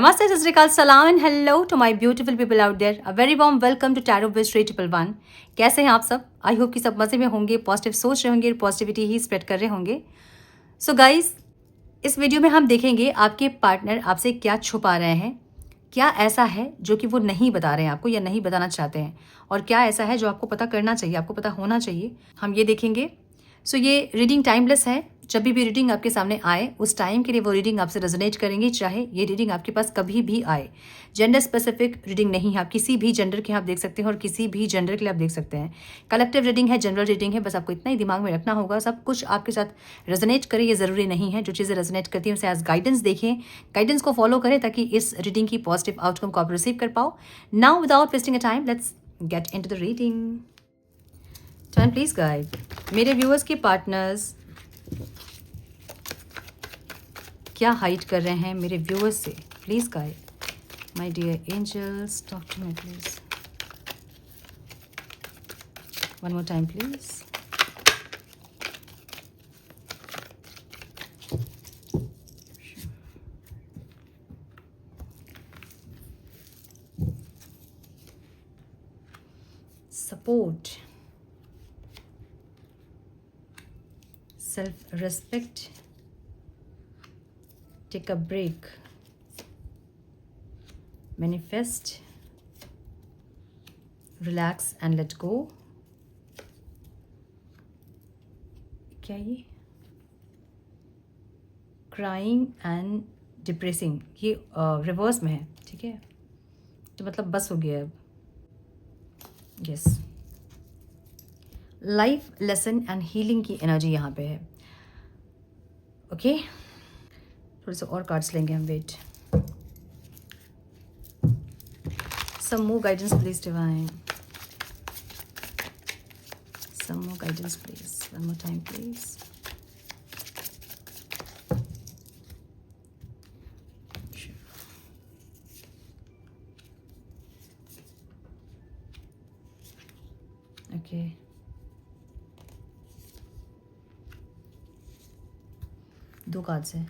Namaste, Sat Sri Akal, Salam and hello to my beautiful people out there. A very warm welcome to Tarot Biz 311. कैसे हैं आप सब? I hope कि सब मज़े में होंगे, पॉजिटिव सोच रहे होंगे, पॉजिटिविटी ही स्प्रेड कर रहे होंगे. सो गाइस, इस वीडियो में हम देखेंगे आपके पार्टनर आपसे क्या छुपा रहे हैं, क्या ऐसा है जो कि वो नहीं बता रहे हैं आपको या नहीं बताना चाहते हैं, और क्या ऐसा है जो आपको पता करना चाहिए, आपको पता होना चाहिए. हम ये देखेंगे. सो ये रीडिंग टाइमलेस है. जब भी रीडिंग आपके सामने आए उस टाइम के लिए वो रीडिंग आपसे रेजोनेट करेंगी, चाहे ये रीडिंग आपके पास कभी भी आए. जेंडर स्पेसिफिक रीडिंग नहीं है. आप किसी भी जेंडर के आप देख सकते हैं और किसी भी जेंडर के लिए आप देख सकते हैं. कलेक्टिव रीडिंग है, जनरल रीडिंग है. बस आपको इतना ही दिमाग में रखना होगा, सब कुछ आपके साथ रेजोनेट करे ये ज़रूरी नहीं है. जो चीज़ें रेजोनेट करती हैं उसे एज गाइडेंस देखें, गाइडेंस को फॉलो करें ताकि इस रीडिंग की पॉजिटिव आउटकम को आप रिसीव कर पाओ. Now without wasting a time let's get into the reading. Turn please guide. मेरे व्यूअर्स के पार्टनर्स क्या हाइड कर रहे हैं मेरे व्यूअर्स से, please guide. My dear angels, talk to me please. One more time please. Support, self respect, take a break, manifest, relax and let go. क्या ये crying and depressing, ये रिवर्स में है. ठीक है, तो मतलब बस हो गया अब. Yes, life lesson and healing की एनर्जी यहाँ पे है. ओके, थोड़े से और कार्ड्स लेंगे हम. Wait, some more guidance please divine. Some more guidance please. One more time please. Okay, दो कार्ड्स हैं.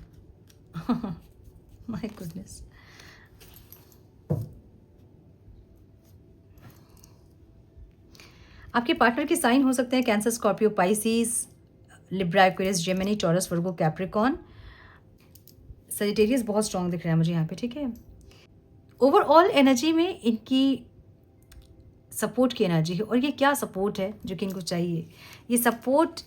My goodness. आपके पार्टनर के साइन हो सकते हैं Cancer, Scorpio, Pisces, Libra, Aquarius, Gemini, Taurus, Virgo, Capricorn, Sagittarius. बहुत स्ट्रॉन्ग दिख रहा है मुझे यहाँ पे. ठीक है, ओवरऑल एनर्जी में इनकी सपोर्ट की एनर्जी है. और ये क्या सपोर्ट है जो कि इनको चाहिए? ये सपोर्ट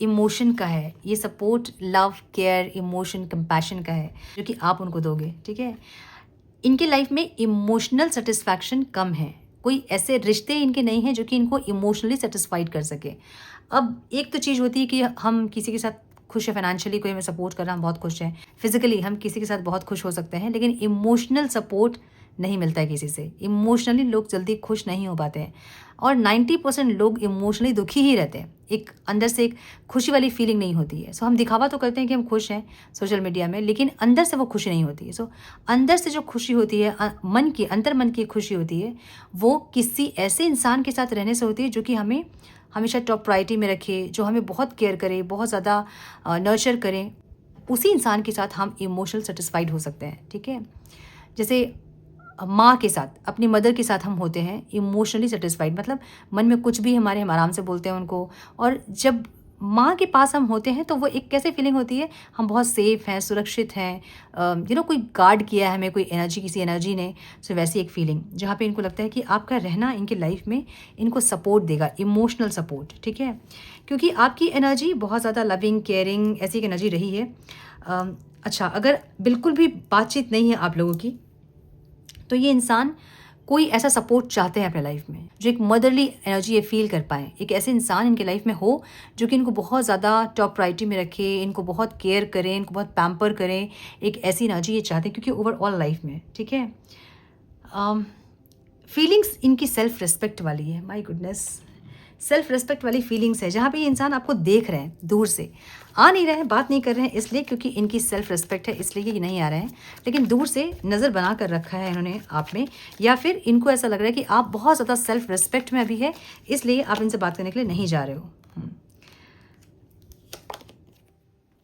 इमोशन का है. ये support love, care, emotion, compassion का है जो कि आप उनको दोगे. ठीक है, इनके लाइफ में इमोशनल सेटिस्फैक्शन कम है. कोई ऐसे रिश्ते इनके नहीं हैं जो कि इनको इमोशनली सेटिस्फाइड कर सके. अब एक तो चीज़ होती है कि हम किसी के साथ खुश है, फाइनेंशियली कोई हमें सपोर्ट कर रहा, हम बहुत खुश हैं. फिजिकली हम किसी के साथ बहुत खुश हो सकते हैं, लेकिन इमोशनल सपोर्ट नहीं मिलता है किसी से. इमोशनली लोग जल्दी खुश नहीं हो पाते हैं और 90% लोग इमोशनली दुखी ही रहते हैं. एक अंदर से एक खुशी वाली फीलिंग नहीं होती है. सो हम दिखावा तो करते हैं कि हम खुश हैं सोशल मीडिया में, लेकिन अंदर से वो खुशी नहीं होती है. सो अंदर से जो खुशी होती है, मन की, अंतर मन की खुशी होती है, वो किसी ऐसे इंसान के साथ रहने से होती है जो कि हमें हमेशा टॉप प्रायोरिटी में रखे, जो हमें बहुत केयर करे, बहुत ज़्यादा नर्चर करें. उसी इंसान के साथ हम इमोशनल सेटिस्फाइड हो सकते हैं. ठीक है, जैसे माँ के साथ, अपनी मदर के साथ हम होते हैं इमोशनली सेटिस्फाइड. मतलब मन में कुछ भी हमारे, हम आराम से बोलते हैं उनको. और जब माँ के पास हम होते हैं तो वो एक कैसे फीलिंग होती है, हम बहुत सेफ हैं, सुरक्षित हैं. कोई गार्ड किया है हमें, कोई एनर्जी, किसी एनर्जी ने. सो वैसी एक फीलिंग जहाँ पे इनको लगता है कि आपका रहना इनकी लाइफ में इनको सपोर्ट देगा, इमोशनल सपोर्ट. ठीक है, क्योंकि आपकी एनर्जी बहुत ज़्यादा लविंग, केयरिंग, ऐसी एक एनर्जी रही है. अच्छा, अगर बिल्कुल भी बातचीत नहीं है आप लोगों की, तो ये इंसान कोई ऐसा सपोर्ट चाहते हैं अपने लाइफ में जो एक मदरली एनर्जी ये फील कर पाए. एक ऐसे इंसान इनके लाइफ में हो जो कि इनको बहुत ज़्यादा टॉप प्रायोरिटी में रखे, इनको बहुत केयर करें, इनको बहुत पैम्पर करें. एक ऐसी एनर्जी ये चाहते हैं क्योंकि ओवरऑल लाइफ में. ठीक है, फीलिंग्स इनकी सेल्फ रिस्पेक्ट वाली है. माय गुडनेस, सेल्फ रिस्पेक्ट वाली फीलिंग्स है जहाँ पे ये इंसान आपको देख रहे हैं, दूर से आ नहीं रहे हैं, बात नहीं कर रहे हैं, इसलिए क्योंकि इनकी सेल्फ रिस्पेक्ट है, इसलिए ये नहीं आ रहे हैं. लेकिन दूर से नज़र बना कर रखा है इन्होंने आप में, या फिर इनको ऐसा लग रहा है कि आप बहुत ज़्यादा सेल्फ रिस्पेक्ट में अभी है, इसलिए आप इनसे बात करने के लिए नहीं जा रहे हो.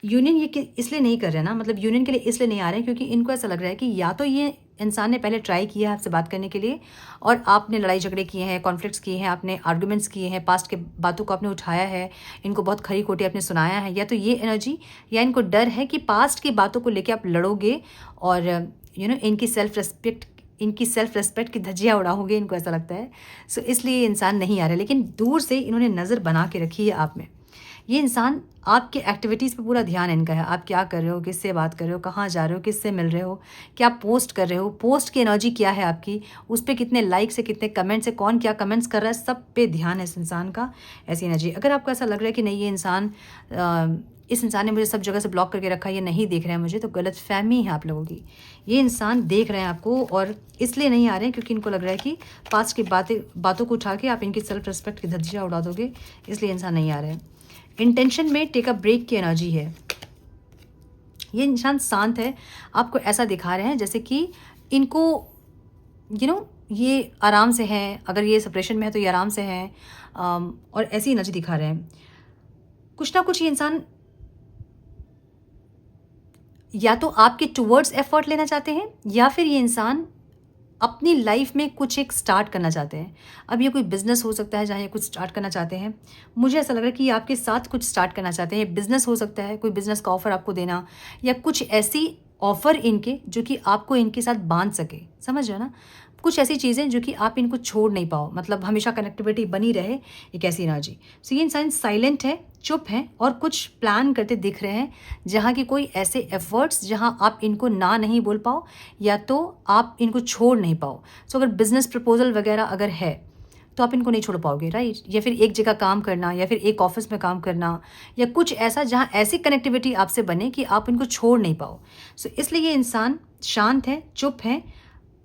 यूनियन ये इसलिए नहीं कर रहे ना, मतलब यूनियन के लिए इसलिए नहीं आ रहे हैं क्योंकि इनको ऐसा लग रहा है कि या तो ये इंसान ने पहले ट्राई किया है आपसे बात करने के लिए और आपने लड़ाई झगड़े किए हैं, कॉन्फ्लिक्ट्स किए हैं, आपने आर्गुमेंट्स किए हैं, पास्ट के बातों को आपने उठाया है, इनको बहुत खरी खोटी आपने सुनाया है, या तो ये एनर्जी, या इनको डर है कि पास्ट की बातों को लेकर आप लड़ोगे और इनकी सेल्फ रिस्पेक्ट की धज्जियाँ उड़ाओगे, इनको ऐसा लगता है। सो इसलिए ये इंसान नहीं आ रहा, लेकिन दूर से इन्होंने नज़र बना के रखी है आप में। ये इंसान आपके एक्टिविटीज़ पे पूरा ध्यान इनका है, आप क्या कर रहे हो, किससे बात कर रहे हो, कहाँ जा रहे हो, किससे मिल रहे हो, क्या पोस्ट कर रहे हो, पोस्ट की एनर्जी क्या है आपकी, उस पर कितने लाइक्स है, कितने कमेंट्स है, कौन क्या कमेंट्स कर रहा है, सब पे ध्यान है इस इंसान का। ऐसी एनर्जी अगर आपको ऐसा लग रहा है कि नहीं, ये इंसान इस इंसान ने मुझे सब जगह से ब्लॉक करके रखा है, ये नहीं देख रहा है मुझे, तो गलत फहमी है आप लोगों की। ये इंसान देख रहे हैं आपको और इसलिए नहीं आ रहे हैं क्योंकि इनको लग रहा है कि पास्ट की बातों को उठा के आप इनकी सेल्फ रिस्पेक्ट की धज्जियाँ उड़ा दोगे, इसलिए इंसान नहीं आ रहे हैं। इंटेंशन में टेक अ ब्रेक की एनर्जी है। ये इंसान शांत है, आपको ऐसा दिखा रहे हैं जैसे कि इनको ये आराम से है, अगर ये सेपरेशन में है तो ये आराम से है, और ऐसी एनर्जी दिखा रहे हैं। कुछ ना कुछ ये इंसान या तो आपके टुवर्ड्स एफर्ट लेना चाहते हैं, या फिर ये इंसान अपनी लाइफ में कुछ एक स्टार्ट करना चाहते हैं। अब ये कोई बिज़नेस हो सकता है जहाँ ये कुछ स्टार्ट करना चाहते हैं। मुझे ऐसा लग रहा है कि ये आपके साथ कुछ स्टार्ट करना चाहते हैं। बिज़नेस हो सकता है, कोई बिज़नेस का ऑफ़र आपको देना, या कुछ ऐसी ऑफ़र इनके जो कि आपको इनके साथ बांध सके, समझ रहे हो ना? कुछ ऐसी चीज़ें जो कि आप इनको छोड़ नहीं पाओ, मतलब हमेशा कनेक्टिविटी बनी रहे, एक ऐसी एनर्जी। सो ये इंसान साइलेंट है, चुप हैं और कुछ प्लान करते दिख रहे हैं, जहाँ की कोई ऐसे एफर्ट्स जहाँ आप इनको ना नहीं बोल पाओ या तो आप इनको छोड़ नहीं पाओ। सो अगर बिज़नेस प्रपोजल वगैरह अगर है तो आप इनको नहीं छोड़ पाओगे, राइट? या फिर एक जगह काम करना, या फिर एक ऑफिस में काम करना, या कुछ ऐसा जहाँ ऐसी कनेक्टिविटी आपसे बने कि आप इनको छोड़ नहीं पाओ। सो इसलिए ये इंसान शांत है, चुप है।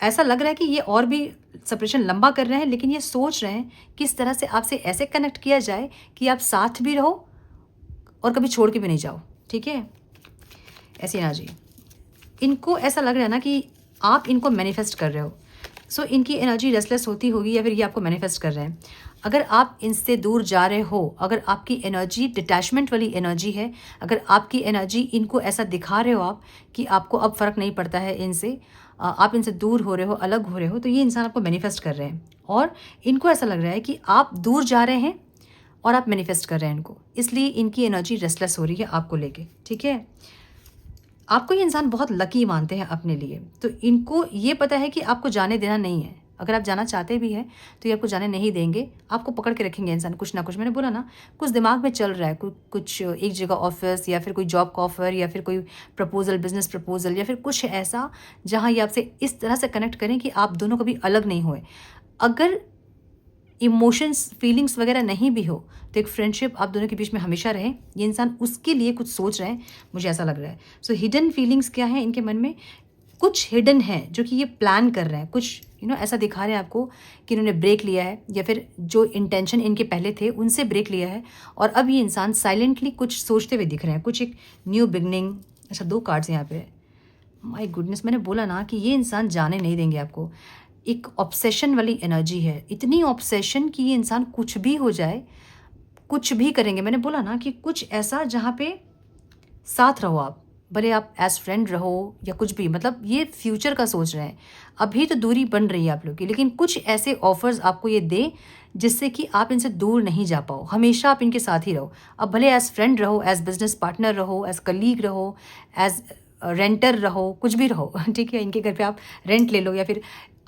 ऐसा लग रहा है कि ये और भी सेपरेशन लंबा कर रहे हैं, लेकिन ये सोच रहे हैं किस तरह से आपसे ऐसे कनेक्ट किया जाए कि आप साथ भी रहो और कभी छोड़ के भी नहीं जाओ, ठीक है? ऐसी एनर्जी। इनको ऐसा लग रहा है ना कि आप इनको मैनिफेस्ट कर रहे हो। सो इनकी एनर्जी रेस्टलेस होती होगी, या फिर ये आपको मैनिफेस्ट कर रहे हैं। अगर आप इनसे दूर जा रहे हो, अगर आपकी एनर्जी डिटैचमेंट वाली एनर्जी है, अगर आपकी एनर्जी इनको ऐसा दिखा रहे हो आप कि आपको अब फ़र्क नहीं पड़ता है इनसे, आप इनसे दूर हो रहे हो, अलग हो रहे हो, तो ये इंसान आपको मैनिफेस्ट कर रहे हैं। और इनको ऐसा लग रहा है कि आप दूर जा रहे हैं और आप मैनिफेस्ट कर रहे हैं इनको, इसलिए इनकी एनर्जी रेस्टलेस हो रही है आपको लेके, ठीक है? आपको ये इंसान बहुत लकी मानते हैं अपने लिए, तो इनको ये पता है कि आपको जाने देना नहीं है। अगर आप जाना चाहते भी हैं तो ये आपको जाने नहीं देंगे, आपको पकड़ के रखेंगे इंसान कुछ ना कुछ। मैंने बोला ना, कुछ दिमाग में चल रहा है, कुछ एक जगह ऑफिस, या फिर कोई जॉब का ऑफर, या फिर कोई प्रपोजल, बिजनेस प्रपोजल, या फिर कुछ ऐसा जहाँ ये आपसे इस तरह से कनेक्ट करें कि आप दोनों कभी अलग नहीं हुए। अगर इमोशंस, फीलिंग्स वगैरह नहीं भी हो तो एक फ्रेंडशिप आप दोनों के बीच में हमेशा रहे। ये इंसान उसके लिए कुछ सोच रहे हैं, मुझे ऐसा लग रहा है। सो हिडन फीलिंग्स क्या है इनके मन में? कुछ हिडन है जो कि ये प्लान कर रहे हैं, कुछ ऐसा दिखा रहे हैं आपको कि इन्होंने ब्रेक लिया है, या फिर जो इंटेंशन इनके पहले थे उनसे ब्रेक लिया है, और अब ये इंसान साइलेंटली कुछ सोचते हुए दिख रहे हैं, कुछ एक न्यू बिगनिंग। अच्छा, 2 कार्ड्स यहाँ पे। माय गुडनेस, मैंने बोला ना कि ये इंसान जाने नहीं देंगे आपको। एक ऑब्सेशन वाली एनर्जी है, इतनी ऑब्सेशन कि ये इंसान कुछ भी हो जाए, कुछ भी करेंगे। मैंने बोला ना कि कुछ ऐसा जहाँ पे साथ रहो आप, भले आप एज फ्रेंड रहो या कुछ भी, मतलब ये फ्यूचर का सोच रहे हैं। अभी तो दूरी बन रही है आप लोग की, लेकिन कुछ ऐसे ऑफर्स आपको ये दे जिससे कि आप इनसे दूर नहीं जा पाओ, हमेशा आप इनके साथ ही रहो। अब भले एज फ्रेंड रहो, एज बिजनेस पार्टनर रहो, एज कलीग रहो, एज रेंटर रहो, कुछ भी रहो, ठीक है? इनके घर पे आप रेंट ले लो, या फिर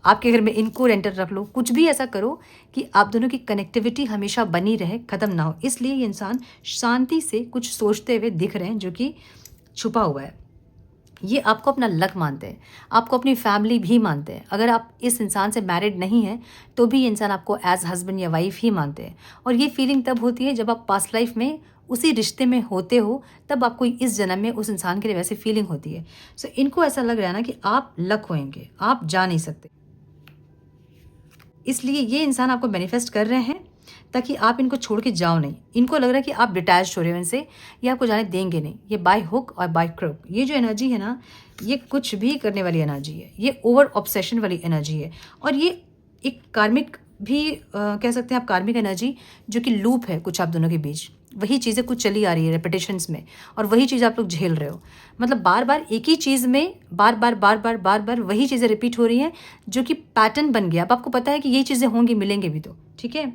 आपके घर में इनको रेंटर रख लो, कुछ भी ऐसा करो कि आप दोनों की कनेक्टिविटी हमेशा बनी रहे, ख़त्म ना हो। इसलिए ये इंसान शांति से कुछ सोचते हुए दिख रहे हैं जो कि छुपा हुआ है। ये आपको अपना लक मानते हैं, आपको अपनी फैमिली भी मानते हैं। अगर आप इस इंसान से मैरिड नहीं हैं तो भी ये इंसान आपको एज हस्बैंड या वाइफ ही मानते हैं। और ये फीलिंग तब होती है जब आप पास्ट लाइफ में उसी रिश्ते में होते हो, तब आपको इस जन्म में उस इंसान के लिए वैसी फीलिंग होती है। सो इनको ऐसा लग रहा है ना कि आप लक होएंगे, आप जा नहीं सकते। इसलिए ये इंसान आपको मैनिफेस्ट कर रहे हैं ताकि आप इनको छोड़ के जाओ नहीं। इनको लग रहा है कि आप डिटैच हो रहे हो इनसे, ये आपको जाने देंगे नहीं। ये बाय हुक और बाय क्रुक, ये जो एनर्जी है ना, ये कुछ भी करने वाली एनर्जी है, ये ओवर ऑब्सेशन वाली एनर्जी है, और ये एक कार्मिक भी कह सकते हैं आप कार्मिक एनर्जी जो कि लूप है कुछ आप दोनों के बीच, वही चीज़ें कुछ चली आ रही है रेपिटेशंस में, और वही चीज़ आप लोग झेल रहे हो। मतलब बार बार एक ही चीज़ में बार बार वही चीज़ें रिपीट हो रही हैं, जो कि पैटर्न बन गया। अब आपको पता है कि यही चीज़ें होंगी, मिलेंगे भी तो, ठीक है।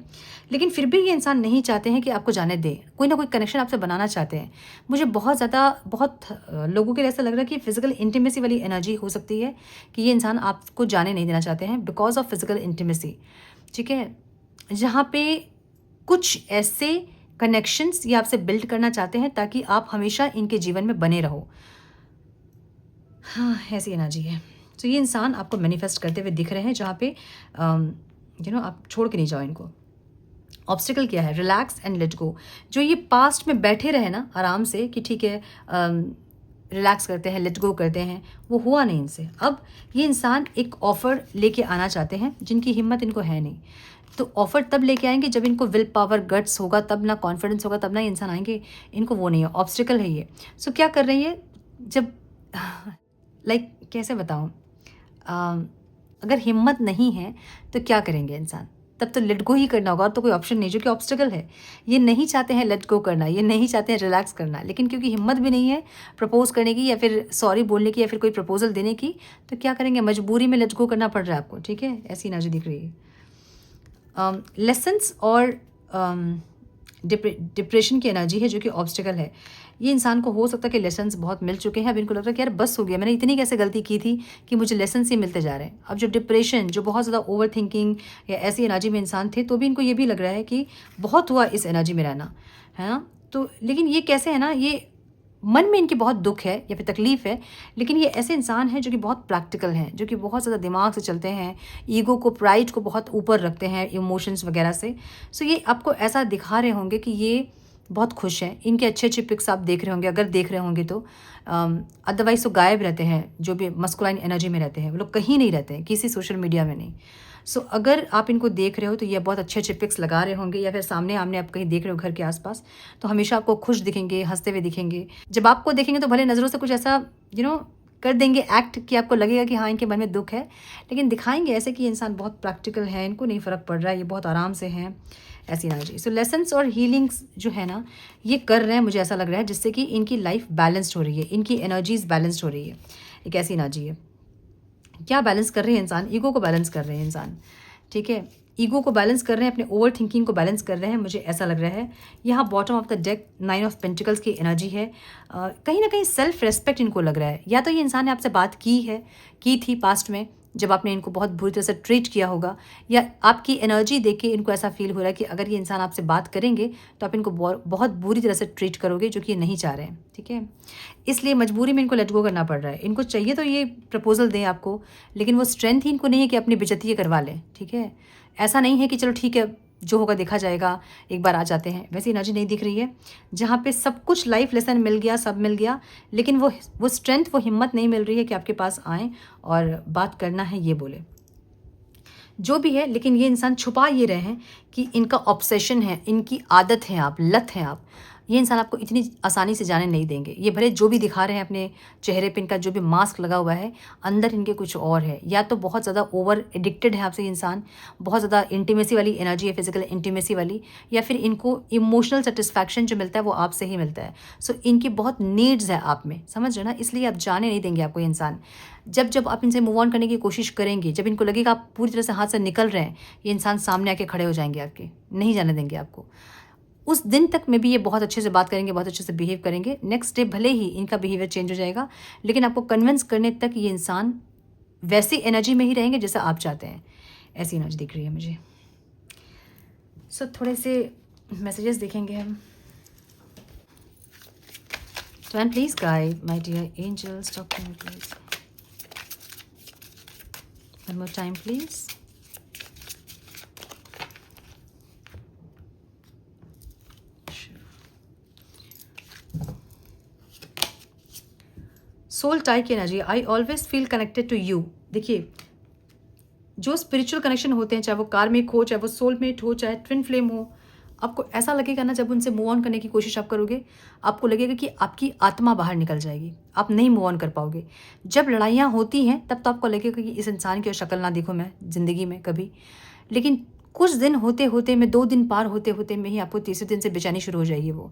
लेकिन फिर भी ये इंसान नहीं चाहते हैं कि आपको जाने दें, कोई ना कोई कनेक्शन आपसे बनाना चाहते हैं। मुझे बहुत लोगों के लिए ऐसा लग रहा है कि फिजिकल इंटीमेसी वाली एनर्जी हो सकती है, कि ये इंसान आपको जाने नहीं देना चाहते हैं बिकॉज ऑफ फिजिकल इंटीमेसी, ठीक है। जहाँ पे कुछ ऐसे कनेक्शंस ये आपसे बिल्ड करना चाहते हैं ताकि आप हमेशा इनके जीवन में बने रहो। हाँ, ऐसी एनर्जी है। तो ये इंसान आपको मैनिफेस्ट करते हुए दिख रहे हैं, जहाँ पे आप छोड़ के नहीं जाओ इनको। ऑब्स्टिकल क्या है? Relax and let go. जो ये पास्ट में बैठे रहे ना आराम से कि ठीक है, रिलैक्स करते हैं, लेट गो करते हैं, वो हुआ नहीं इनसे। अब ये इंसान एक ऑफ़र लेके आना चाहते हैं, जिनकी हिम्मत इनको है नहीं। तो ऑफ़र तब लेके आएंगे जब इनको विल पावर, गट्स होगा, तब ना कॉन्फिडेंस होगा, तब ना ये इंसान आएंगे। इनको वो नहीं है, ऑब्स्टिकल है ये। सो क्या कर रही है, जब लाइक कैसे बताऊँ, अगर हिम्मत नहीं है तो क्या करेंगे इंसान? तब तो लेट गो ही करना होगा, और तो कोई ऑप्शन नहीं, जो कि ऑब्स्टिकल है। ये नहीं चाहते हैं लेट गो करना, ये नहीं चाहते हैं रिलैक्स करना, लेकिन क्योंकि हिम्मत भी नहीं है प्रपोज करने की, या फिर सॉरी बोलने की, या फिर कोई प्रपोजल देने की, तो क्या करेंगे, मजबूरी में लेट गो करना पड़ रहा है आपको, ठीक है। ऐसी एनर्जी दिख रही है। लेसन्स और डिप्रेशन की एनर्जी है, जो कि ऑब्स्टिकल है। ये इंसान को हो सकता है कि लेसन्स बहुत मिल चुके हैं, अब इनको लग रहा है कि यार बस हो गया, मैंने इतनी कैसे गलती की थी कि मुझे लेसन्स ही मिलते जा रहे हैं। अब जो डिप्रेशन, जो बहुत ज़्यादा ओवर थिंकिंग या ऐसी एनर्जी में इंसान थे, तो भी इनको ये भी लग रहा है कि बहुत हुआ इस एनर्जी में रहना, है ना। तो लेकिन ये कैसे है ना, ये मन में इनकी बहुत दुख है या फिर तकलीफ़ है, लेकिन ये ऐसे इंसान हैं जो कि बहुत प्रैक्टिकल हैं, जो कि बहुत ज़्यादा दिमाग से चलते हैं, ईगो को, प्राइड को बहुत ऊपर रखते हैं इमोशंस वगैरह से। सो ये आपको ऐसा दिखा रहे होंगे कि ये बहुत खुश हैं। इनके अच्छे अच्छे पिक्स आप देख रहे होंगे, अगर देख रहे होंगे तो। अदरवाइज़ तो गायब रहते हैं, जो भी मस्कुलाइन एनर्जी में रहते हैं, वो लोग कहीं नहीं रहते हैं, किसी सोशल मीडिया में नहीं। सो अगर आप इनको देख रहे हो तो ये बहुत अच्छे अच्छे पिक्स लगा रहे होंगे, या फिर सामने आमने आप कहीं देख रहे हो घर के आसपास, तो हमेशा आपको खुश दिखेंगे, हंसते हुए दिखेंगे। जब आपको देखेंगे तो भले नज़रों से कुछ ऐसा कर देंगे एक्ट, कि आपको लगेगा कि हाँ इनके मन में दुख है, लेकिन दिखाएंगे ऐसे कि ये इंसान बहुत प्रैक्टिकल है, इनको नहीं फ़र्क पड़ रहा है, ये बहुत आराम से हैं, ऐसी एनर्जी। सो लेसन्स और हीलिंग्स जो है ना, ये कर रहे हैं, मुझे ऐसा लग रहा है, जिससे कि इनकी लाइफ बैलेंस्ड हो रही है, इनकी एनर्जीज बैलेंस्ड हो रही है। एक ऐसी एनर्जी है। क्या बैलेंस कर रहे हैं इंसान? ईगो को बैलेंस कर रहे हैं इंसान, ठीक है। ईगो को बैलेंस कर रहे हैं, अपने ओवर थिंकिंग को बैलेंस कर रहे हैं, मुझे ऐसा लग रहा है। यहाँ bottom of the deck 9 of pentacles की एनर्जी है। कहीं ना कहीं सेल्फ रेस्पेक्ट इनको लग रहा है, या तो ये इंसान ने आपसे बात की थी पास्ट में, जब आपने इनको बहुत बुरी तरह से ट्रीट किया होगा, या आपकी एनर्जी देख के इनको ऐसा फील हो रहा है कि अगर ये इंसान आपसे बात करेंगे तो आप इनको बहुत बुरी तरह से ट्रीट करोगे, जो कि ये नहीं चाह रहे हैं, ठीक है। इसलिए मजबूरी में इनको लेट गो करना पड़ रहा है। इनको चाहिए तो ये प्रपोजल दें आपको, लेकिन वो स्ट्रेंथ ही इनको नहीं है कि अपनी बेइज्जती करवा लें, ठीक है। ऐसा नहीं है कि चलो ठीक है, जो होगा देखा जाएगा, एक बार आ जाते हैं, वैसी एनर्जी नहीं दिख रही है। जहाँ पे सब कुछ लाइफ लेसन मिल गया, सब मिल गया, लेकिन वो स्ट्रेंथ, वो हिम्मत नहीं मिल रही है कि आपके पास आएँ और बात करना है, ये बोले, जो भी है। लेकिन ये इंसान छुपा ये रहे हैं कि इनका ऑब्सेशन है, इनकी आदत है, आप लत हैं आप। ये इंसान आपको इतनी आसानी से जाने नहीं देंगे। ये भले जो भी दिखा रहे हैं अपने चेहरे पे, इनका जो भी मास्क लगा हुआ है, अंदर इनके कुछ और है। या तो बहुत ज़्यादा ओवर एडिक्टेड है आपसे इंसान, बहुत ज़्यादा इंटीमेसी वाली एनर्जी है, फिजिकल इंटीमेसी वाली, या फिर इनको इमोशनल सेटिस्फैक्शन जो मिलता है वो आपसे ही मिलता है। सो इनकी बहुत नीड्स है आप में, समझ रहे ना, इसलिए आप जाने नहीं देंगे आपको इंसान। जब आप इनसे मूव ऑन करने की कोशिश करेंगे, जब इनको लगेगा आप पूरी तरह से हाथ से निकल रहे हैं, ये इंसान सामने आके खड़े हो जाएंगे आपके, नहीं जाने देंगे आपको। उस दिन तक में भी ये बहुत अच्छे से बात करेंगे, बहुत अच्छे से बिहेव करेंगे। नेक्स्ट डे भले ही इनका बिहेवियर चेंज हो जाएगा, लेकिन आपको कन्विंस करने तक ये इंसान वैसी एनर्जी में ही रहेंगे जैसा आप चाहते हैं। ऐसी एनर्जी दिख रही है मुझे। सो थोड़े से मैसेजेस देखेंगे हम। तो and please guide my dear angels, talk to me please, one more time please. Soul tie की energy, I always feel connected to you. देखिए, जो स्पिरिचुअल कनेक्शन होते हैं, चाहे वो कार्मिक हो, चाहे वो सोलमेट हो, चाहे ट्विन फ्लेम हो, आपको ऐसा लगेगा ना, जब उनसे मूव ऑन करने की कोशिश आप करोगे, आपको लगेगा कि आपकी आत्मा बाहर निकल जाएगी, आप नहीं मूव ऑन कर पाओगे। जब लड़ाइयाँ होती हैं तब तो आपको लगेगा कि इस इंसान की शक्ल ना देखूँ मैं ज़िंदगी में कभी, लेकिन कुछ दिन होते होते में, 2 दिन पार होते होते में ही आपको तीसरे दिन से बेचैनी शुरू हो जाएगी वो,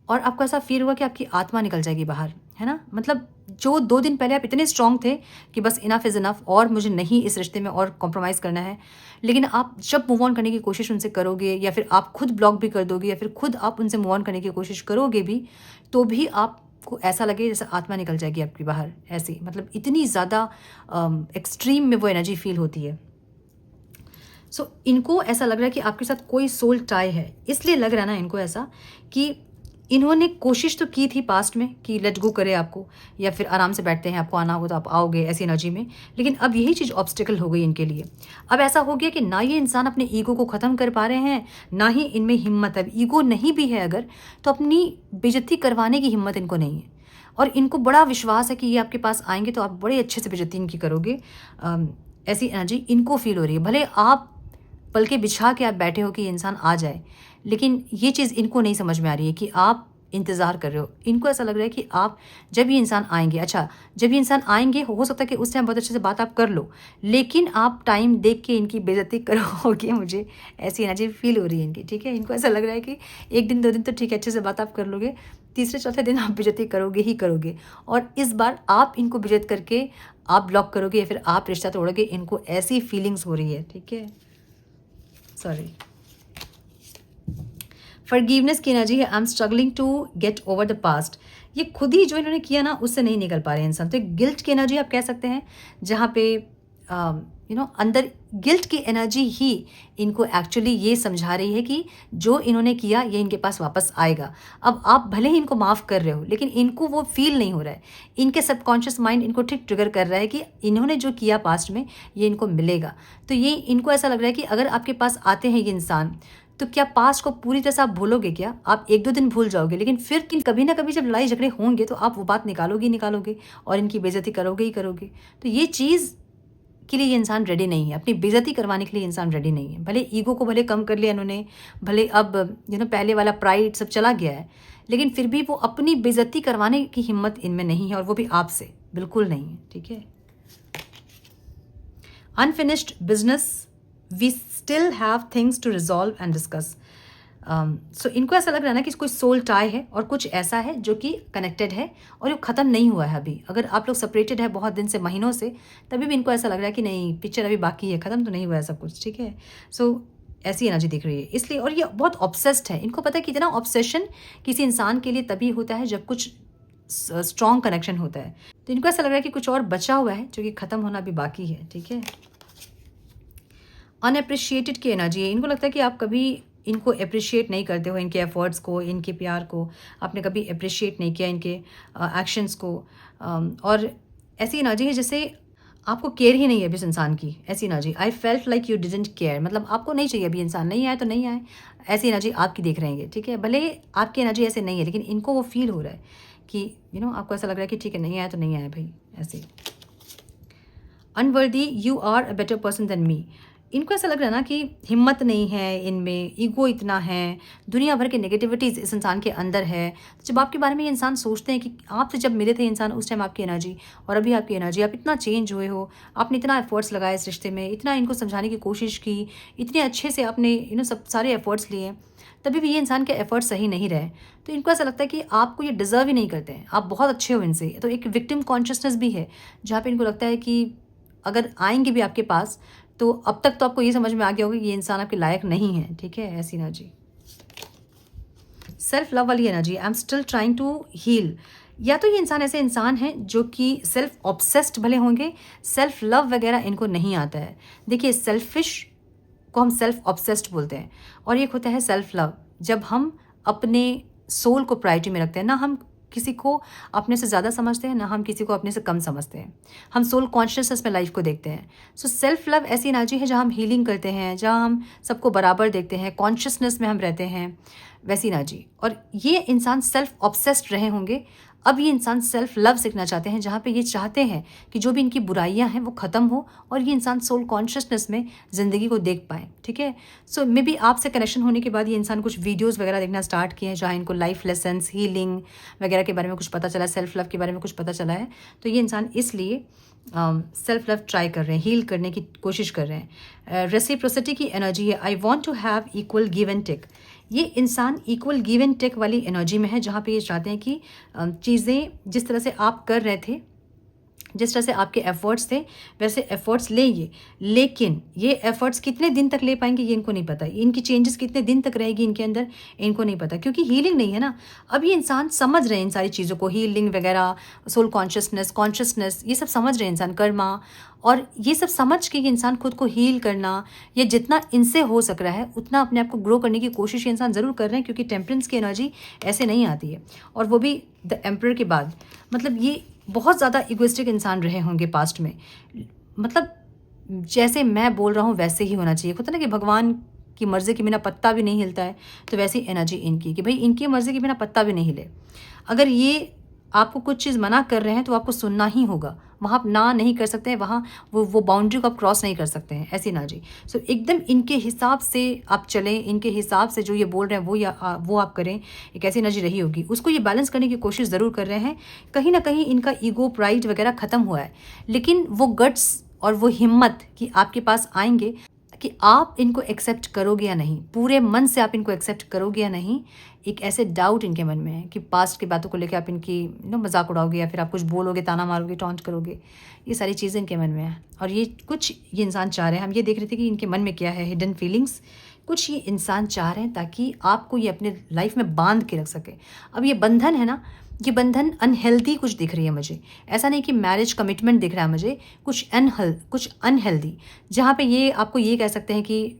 और आपको ऐसा फील होगा कि आपकी आत्मा निकल जाएगी बाहर, है ना। मतलब जो 2 दिन पहले आप इतने स्ट्रांग थे कि बस इनफ इज़ इनफ और मुझे नहीं इस रिश्ते में और कॉम्प्रोमाइज़ करना है, लेकिन आप जब मूव ऑन करने की कोशिश उनसे करोगे, या फिर आप खुद ब्लॉक भी कर दोगे, या फिर खुद आप उनसे मूव ऑन करने की कोशिश करोगे भी, तो भी आपको ऐसा लगे जैसे आत्मा निकल जाएगी आपकी बाहर, ऐसी मतलब इतनी ज़्यादा एक्सट्रीम में वो एनर्जी फील होती है। सो इनको ऐसा लग रहा है कि आपके साथ कोई सोल टाई है, इसलिए लग रहा है ना इनको ऐसा कि इन्होंने कोशिश तो की थी पास्ट में कि लेट गो करे आपको, या फिर आराम से बैठते हैं, आपको आना होगा तो आप आओगे ऐसी एनर्जी में, लेकिन अब यही चीज़ ऑब्स्टिकल हो गई इनके लिए। अब ऐसा हो गया कि ना ये इंसान अपने ईगो को ख़त्म कर पा रहे हैं, ना ही इनमें हिम्मत है। ईगो नहीं भी है अगर, तो अपनी बेइज्जती करवाने की हिम्मत इनको नहीं है, और इनको बड़ा विश्वास है कि ये आपके पास आएंगे तो आप बड़े अच्छे से बेइज्जती इनकी करोगे। ऐसी एनर्जी इनको फील हो रही है। भले आप पलके बिछा के आप बैठे हो कि ये इंसान आ जाए, लेकिन ये चीज़ इनको नहीं समझ में आ रही है कि आप इंतज़ार कर रहे हो। इनको ऐसा लग रहा है कि आप जब ये इंसान आएंगे, अच्छा जब ये इंसान आएंगे हो सकता है कि उस टाइम बहुत अच्छे से बात आप कर लो, लेकिन आप टाइम देख के इनकी बेइज्जती करोगे। मुझे ऐसी एनर्जी फील हो रही है इनकी, ठीक है। इनको ऐसा लग रहा है कि 1 दिन 2 दिन तो ठीक है, अच्छे से बात आप कर लोगे, तीसरे चौथे दिन आप बेइज्जती करोगे ही करोगे, और इस बार आप इनको बेइज्जत करके आप ब्लॉक करोगे या फिर आप रिश्ता तोड़ोगे। इनको ऐसी फीलिंग्स हो रही है, ठीक है। सॉरी, फॉरगिवनेस की एनर्जी है। I am struggling to get over the past. ये खुद ही जो इन्होंने किया ना उससे नहीं निकल पा रहे इंसान। तो एक गिल्ट की एनर्जी आप कह सकते हैं, जहाँ पे अंदर गिल्ट की एनर्जी ही इनको एक्चुअली ये समझा रही है कि जो इन्होंने किया ये इनके पास वापस आएगा। अब आप भले ही इनको माफ़ कर रहे हो, लेकिन इनको वो फील नहीं हो रहा है। इनके सबकॉन्शियस माइंड इनको ठीक ट्रिगर कर रहा है कि इन्होंने जो किया पास्ट में ये इनको मिलेगा। तो ये इनको ऐसा लग रहा है कि अगर आपके पास आते हैं ये इंसान, तो क्या पास्ट को पूरी तरह से आप भूलोगे क्या? आप 1-2 दिन भूल जाओगे, लेकिन फिर कभी ना कभी जब लड़ाई झगड़े होंगे तो आप वो बात निकालोगे ही निकालोगे और इनकी बेइज्जती करोगे ही करोगे। तो ये चीज़ के लिए ये इंसान रेडी नहीं है, अपनी बेइज्जती करवाने के लिए इंसान रेडी नहीं है। भले ईगो को भले कम कर लिया इन्होंने, भले अब पहले वाला प्राइड सब चला गया है, लेकिन फिर भी वो अपनी बेइज्जती करवाने की हिम्मत इनमें नहीं है, और वो भी आपसे बिल्कुल नहीं है, ठीक है। Unfinished business, we still have things to resolve and discuss. So इनको ऐसा लग रहा है ना कि कोई सोल टाई है और कुछ ऐसा है जो कि कनेक्टेड है और ये ख़त्म नहीं हुआ है अभी। अगर आप लोग सेपरेटेड है बहुत दिन से, महीनों से, तभी भी इनको ऐसा लग रहा है कि नहीं, पिक्चर अभी बाकी है, ख़त्म तो नहीं हुआ है सब कुछ, ठीक है। सो ऐसी एनर्जी दिख रही है इसलिए, और ये बहुत ऑब्सेस्ड है। इनको पता है कि इतना ऑब्सेशन किसी इंसान के लिए तभी होता है जब कुछ स्ट्रॉन्ग कनेक्शन होता है। तो इनको ऐसा लग रहा है कि कुछ और बचा हुआ है जो कि ख़त्म होना भी बाकी है, ठीक है। अनएप्रिशिएटेड की एनर्जी है। इनको लगता है कि आप कभी इनको अप्रिशिएट नहीं करते हो, इनके एफर्ट्स को, इनके प्यार को आपने कभी अप्रिशिएट नहीं किया, इनके एक्शंस को। और ऐसी एनर्जी है जैसे आपको केयर ही नहीं है अभी इस इंसान की, ऐसी energy. I felt like you didn't care, मतलब आपको नहीं चाहिए अभी इंसान, नहीं आए तो नहीं आए, ऐसी एनर्जी आपकी देख रहे हैं, ठीक है। भले आपकी एनर्जी ऐसे नहीं है, लेकिन इनको वो फील हो रहा है कि आपको ऐसा लग रहा है कि ठीक है, नहीं आया तो नहीं आया भाई, ऐसे। Unworthy, you are a better person than me. इनको ऐसा लग रहा है ना कि हिम्मत नहीं है इनमें, ईगो इतना है, दुनिया भर के नेगेटिविटीज़ इस इंसान के अंदर है। जब आपके बारे में ये इंसान सोचते हैं कि आपसे जब मिले थे इंसान उस टाइम आपकी एनर्जी और अभी आपकी एनर्जी, आप इतना चेंज हुए हो, आपने इतना एफर्ट्स लगाए इस रिश्ते में, इतना इनको समझाने की कोशिश की, इतने अच्छे से आपने सब सारे एफर्ट्स लिए, तभी भी ये इंसान के एफर्ट्स सही नहीं रहे। तो इनको ऐसा लगता है कि आपको ये डिज़र्व ही नहीं करते हैं, आप बहुत अच्छे हो इनसे। तो एक विक्टिम कॉन्शियसनेस भी है, जहाँ पे इनको लगता है कि अगर आएंगे भी आपके पास तो अब तक तो आपको ये समझ में आ गया होगा कि ये इंसान आपके लायक नहीं है, ठीक है। ऐसी एनर्जी, सेल्फ लव वाली energy. I am still trying to heal. या तो ये इंसान ऐसे इंसान है जो कि सेल्फ ऑब्सेस्ड भले होंगे, सेल्फ लव वगैरह इनको नहीं आता है। देखिए, सेल्फिश को हम सेल्फ ऑब्सेस्ड बोलते हैं, और एक होता है सेल्फ लव, जब हम अपने सोल को प्रायोरिटी में रखते हैं। ना हम किसी को अपने से ज़्यादा समझते हैं, ना हम किसी को अपने से कम समझते हैं, हम सोल कॉन्शियसनेस में लाइफ को देखते हैं। सो सेल्फ लव ऐसी एनर्जी है जहाँ हम हीलिंग करते हैं, जहाँ हम सबको बराबर देखते हैं, कॉन्शियसनेस में हम रहते हैं, वैसी एनर्जी। और ये इंसान सेल्फ ऑब्सेस्ड रहे होंगे, अब ये इंसान सेल्फ लव सीखना चाहते हैं, जहाँ पे ये चाहते हैं कि जो भी इनकी बुराइयां हैं वो ख़त्म हो और ये इंसान सोल कॉन्शियसनेस में ज़िंदगी को देख पाए, ठीक है। सो मे बी आपसे कनेक्शन होने के बाद ये इंसान कुछ वीडियोस वगैरह देखना स्टार्ट किए हैं, जहाँ इनको लाइफ लेसन्स, हीलिंग वगैरह के बारे में कुछ पता चला, सेल्फ लव के बारे में कुछ पता चला है। तो ये इंसान इसलिए सेल्फ लव ट्राई कर रहे हैं, हील करने की कोशिश कर रहे हैं। रेसिप्रोसिटी की एनर्जी है, I want to have equal give and take. ये इंसान इक्वल गिव एंड टेक वाली एनर्जी में है, जहाँ पे ये चाहते हैं कि चीज़ें जिस तरह से आप कर रहे थे, जिस तरह से आपके एफर्ट्स थे वैसे एफर्ट्स ले ये, लेकिन ये एफर्ट्स कितने दिन तक ले पाएंगे ये इनको नहीं पता, इनकी चेंजेस कितने दिन तक रहेगी इनके अंदर इनको नहीं पता, क्योंकि हीलिंग नहीं है ना। अब ये इंसान समझ रहे हैं इन सारी चीज़ों को, हीलिंग वगैरह, सोल कॉन्शियसनेस ये सब समझ रहे हैं इंसान, कर्मा, और ये सब समझ के ये इंसान खुद को हील करना, या जितना इनसे हो सक रहा है उतना अपने आप को ग्रो करने की कोशिश ये इंसान ज़रूर कर रहे हैं, क्योंकि टेम्परेंस की एनर्जी ऐसे नहीं आती है, और वो भी द एम्परर के बाद। मतलब ये बहुत ज़्यादा इगोइस्टिक इंसान रहे होंगे पास्ट में, मतलब जैसे मैं बोल रहा हूँ वैसे ही होना चाहिए। होता ना कि भगवान की मर्ज़ी के बिना पत्ता भी नहीं हिलता है, तो वैसी एनर्जी इनकी कि भाई इनकी मर्ज़ी के बिना पत्ता भी नहीं हिले। अगर ये आपको कुछ चीज़ मना कर रहे हैं तो आपको सुनना ही होगा, वहाँ आप ना नहीं कर सकते हैं, वहाँ वो बाउंड्री को आप क्रॉस नहीं कर सकते हैं, ऐसी एनर्जी। सो एकदम इनके हिसाब से आप चलें, इनके हिसाब से जो ये बोल रहे हैं वो आप करें, एक ऐसी एनर्जी रही होगी। उसको ये बैलेंस करने की कोशिश ज़रूर कर रहे हैं। कहीं ना कहीं इनका ईगो, प्राइड वगैरह ख़त्म हुआ है, लेकिन वो गट्स और वो हिम्मत कि आपके पास आएंगे कि आप इनको एक्सेप्ट करोगे या नहीं, पूरे मन से आप इनको एक्सेप्ट करोगे या नहीं। एक ऐसे डाउट इनके मन में है कि पास्ट की बातों को लेकर आप इनकी मजाक उड़ाओगे, या फिर आप कुछ बोलोगे, ताना मारोगे, टॉन्ट करोगे, ये सारी चीज़ें इनके मन में है। और ये कुछ ये इंसान चाह रहे हैं, हम ये देख रहे थे कि इनके मन में क्या है, हिडन फीलिंग्स कुछ ये इंसान चाह रहे हैं, ताकि आपको ये अपने लाइफ में बांध के रख सके। अब ये बंधन है ना, ये बंधन अनहेल्दी कुछ दिख रही है मुझे, ऐसा नहीं कि मैरिज कमिटमेंट दिख रहा है मुझे, कुछ अनहेल्दी, जहाँ पे ये आपको ये कह सकते हैं कि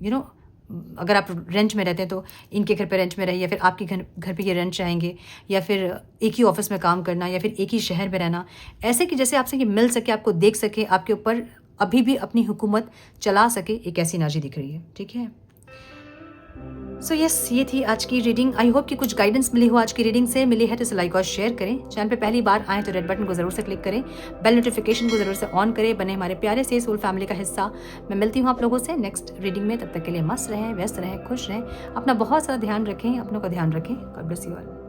अगर आप रेंट में रहते हैं तो इनके घर पे रेंट में रहिए, या फिर आपके घर पे ये रेंट चाहेंगे, या फिर एक ही ऑफिस में काम करना, या फिर एक ही शहर में रहना, ऐसे कि जैसे आपसे ये मिल सके, आपको देख सके, आपके ऊपर अभी भी अपनी हुकूमत चला सके, एक ऐसी एनर्जी दिख रही है। ठीक है, सो यस, ये थी आज की रीडिंग। आई होप कि कुछ गाइडेंस मिली हो आज की रीडिंग से। मिली है तो इसे लाइक और शेयर करें। चैनल पे पहली बार आए तो रेड बटन को जरूर से क्लिक करें, बेल नोटिफिकेशन को जरूर से ऑन करें, बने हमारे प्यारे से सोल फैमिली का हिस्सा। मैं मिलती हूँ आप लोगों से नेक्स्ट रीडिंग में, तब तक के लिए मस्त रहें, व्यस्त रहें, खुश रहें, अपना बहुत सारा ध्यान रखें, अपनों का ध्यान रखें। God bless you all.